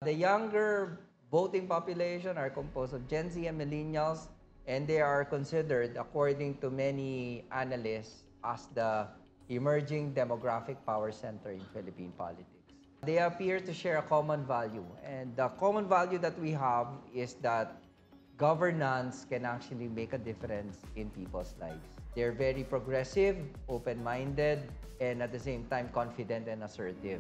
The younger voting population are composed of Gen Z and millennials, and they are considered, according to many analysts, as the emerging demographic power center in Philippine politics. They appear to share a common value, and the common value that we have is that governance can actually make a difference in people's lives. They're very progressive, open-minded, and at the same time confident and assertive.